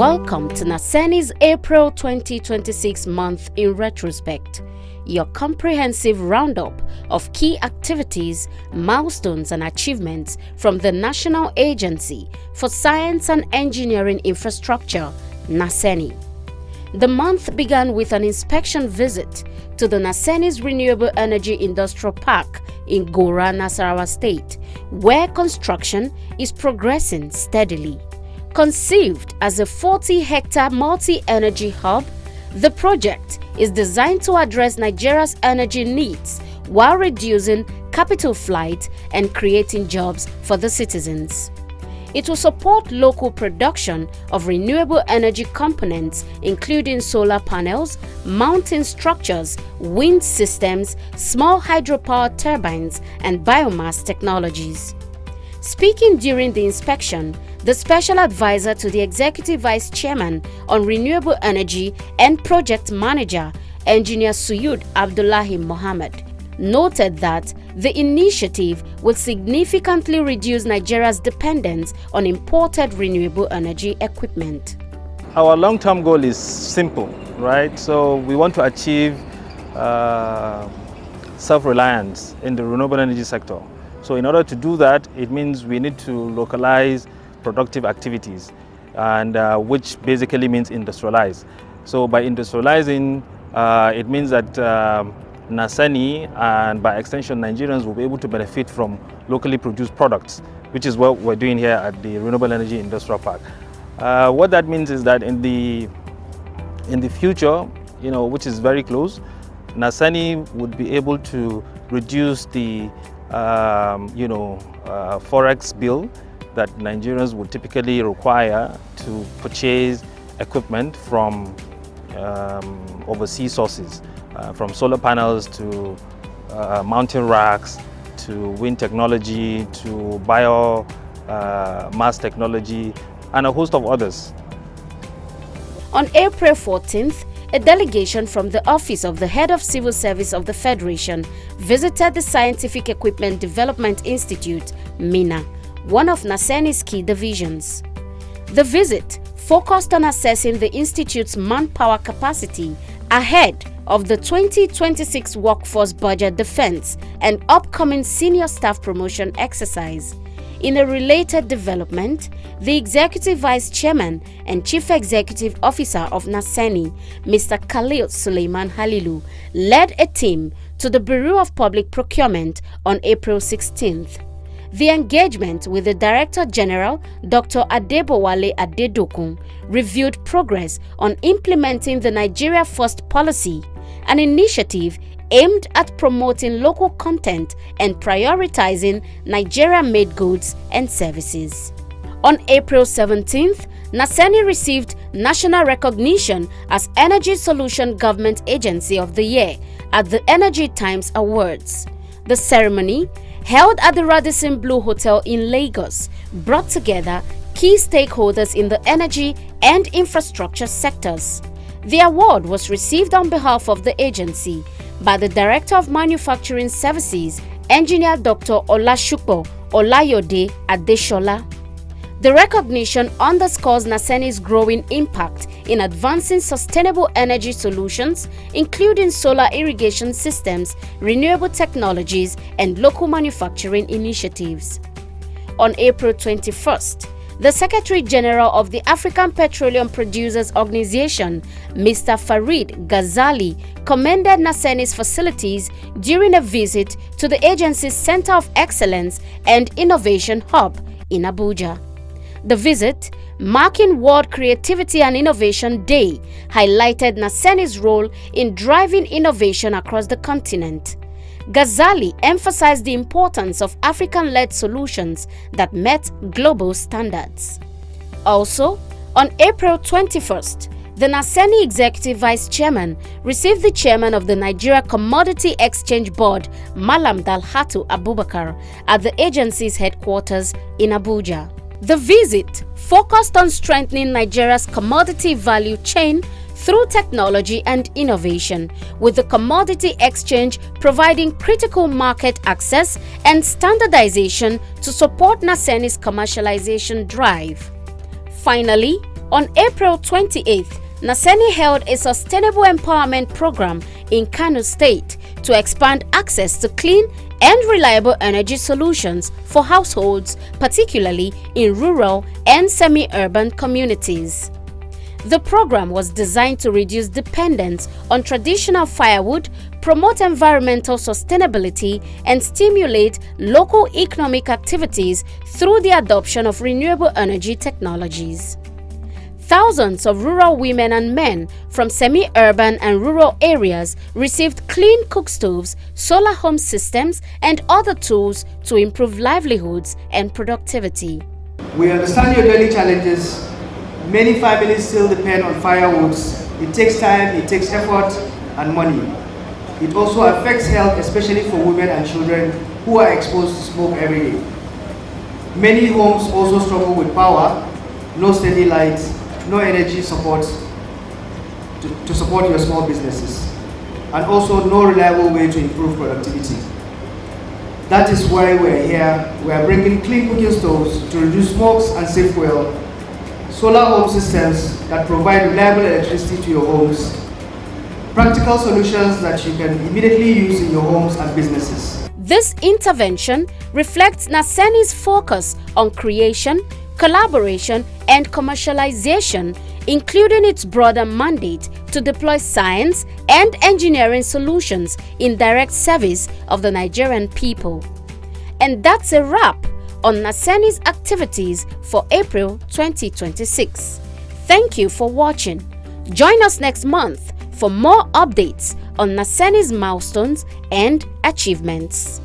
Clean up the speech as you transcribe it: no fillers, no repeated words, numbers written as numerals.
Welcome to NASENI's April 2026 month in retrospect, your comprehensive roundup of key activities, milestones and achievements from the National Agency for Science and Engineering Infrastructure, NASENI. The month began with an inspection visit to the NASENI's Renewable Energy Industrial Park in Gora, Nasarawa State, where construction is progressing steadily. Conceived as a 40-hectare multi-energy hub, the project is designed to address Nigeria's energy needs while reducing capital flight and creating jobs for the citizens. It will support local production of renewable energy components including solar panels, mounting structures, wind systems, small hydropower turbines, and biomass technologies. Speaking during the inspection, the Special Advisor to the Executive Vice Chairman on Renewable Energy and Project Manager, Engineer Suyud Abdullahi Mohammed, noted that the initiative will significantly reduce Nigeria's dependence on imported renewable energy equipment. Our long-term goal is simple, right? So we want to achieve self-reliance in the renewable energy sector. So in order to do that, it means we need to localize productive activities, and which basically means industrialize. So by industrializing, it means that NASENI and by extension Nigerians will be able to benefit from locally produced products, which is what we're doing here at the Renewable Energy Industrial Park. What that means is that in the future, which is very close, NASENI would be able to reduce the forex bill that Nigerians would typically require to purchase equipment from overseas sources, from solar panels to mountain racks, to wind technology, to biomass technology, and a host of others. On April 14th, a delegation from the Office of the Head of Civil Service of the Federation visited the Scientific Equipment Development Institute, MENA, one of NASENI's key divisions. The visit focused on assessing the institute's manpower capacity ahead of the 2026 workforce budget defense and upcoming senior staff promotion exercise. In a related development, the Executive Vice Chairman and Chief Executive Officer of NASENI, Mr. Khalil Suleiman Halilu, led a team to the Bureau of Public Procurement on April 16th. The engagement with the Director General, Dr. Adebowale Adedokun, reviewed progress on implementing the Nigeria First policy, an initiative aimed at promoting local content and prioritizing Nigeria-made goods and services. On April 17th, NASENI received national recognition as Energy Solution Government Agency of the Year at the Energy Times Awards. The ceremony, held at the Radisson Blu Hotel in Lagos, brought together key stakeholders in the energy and infrastructure sectors. The award was received on behalf of the agency by the Director of Manufacturing Services, Engineer Dr. Olashupo Olayode Adeshola. The recognition underscores NASENI's growing impact in advancing sustainable energy solutions, including solar irrigation systems, renewable technologies, and local manufacturing initiatives. On April 21st, the Secretary General of the African Petroleum Producers Organization, Mr. Farid Ghazali, commended NASENI's facilities during a visit to the agency's Center of Excellence and Innovation Hub in Abuja. The visit, marking World Creativity and Innovation Day, highlighted NASENI's role in driving innovation across the continent. Ghazali emphasized the importance of African-led solutions that met global standards. Also, on April 21st, the NASENI Executive Vice Chairman received the Chairman of the Nigeria Commodity Exchange Board, Malam Dalhatu Abubakar, at the agency's headquarters in Abuja. The visit focused on strengthening Nigeria's commodity value chain through technology and innovation, with the commodity exchange providing critical market access and standardization to support NASENI's commercialization drive. Finally, on April 28th, NASENI held a sustainable empowerment program in Kano State to expand access to clean and reliable energy solutions for households, particularly in rural and semi-urban communities. The program was designed to reduce dependence on traditional firewood, promote environmental sustainability, and stimulate local economic activities through the adoption of renewable energy technologies. Thousands of rural women and men from semi-urban and rural areas received clean cookstoves, solar home systems, and other tools to improve livelihoods and productivity. We understand your daily challenges. Many families still depend on firewoods. It takes time, it takes effort and money. It also affects health, especially for women and children who are exposed to smoke every day. Many homes also struggle with power, no steady lights, no energy support to support your small businesses, and also no reliable way to improve productivity. That is why we're here. We are bringing clean cooking stoves to reduce smokes and save fuel, solar home systems that provide reliable electricity to your homes, practical solutions that you can immediately use in your homes and businesses. This intervention reflects NASENI's focus on creation, collaboration, and commercialization, including its broader mandate to deploy science and engineering solutions in direct service of the Nigerian people. And that's a wrap on NASENI's activities for April 2026. Thank you for watching. Join us next month for more updates on NASENI's milestones and achievements.